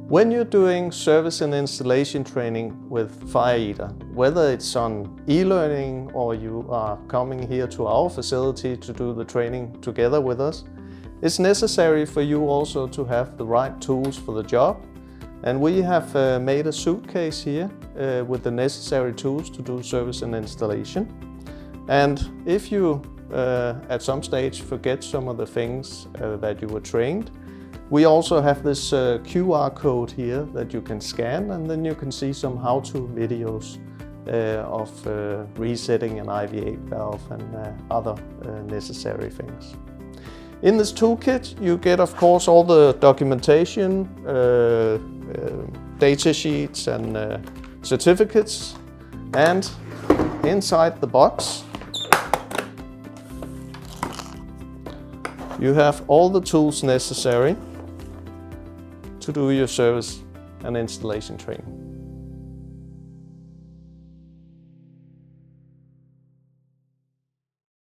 When you're doing service and installation training with FireEater, whether it's on e-learning or you are coming here to our facility to do the training together with us, it's necessary for you also to have the right tools for the job. And we have made a suitcase here with the necessary tools to do service and installation. And if you at some stage forget some of the things that you were trained, we also have this QR code here that you can scan, and then you can see some how-to videos of resetting an IVA valve and other necessary things. In this toolkit you get, of course, all the documentation, data sheets and certificates, and inside the box you have all the tools necessary to do your service and installation training.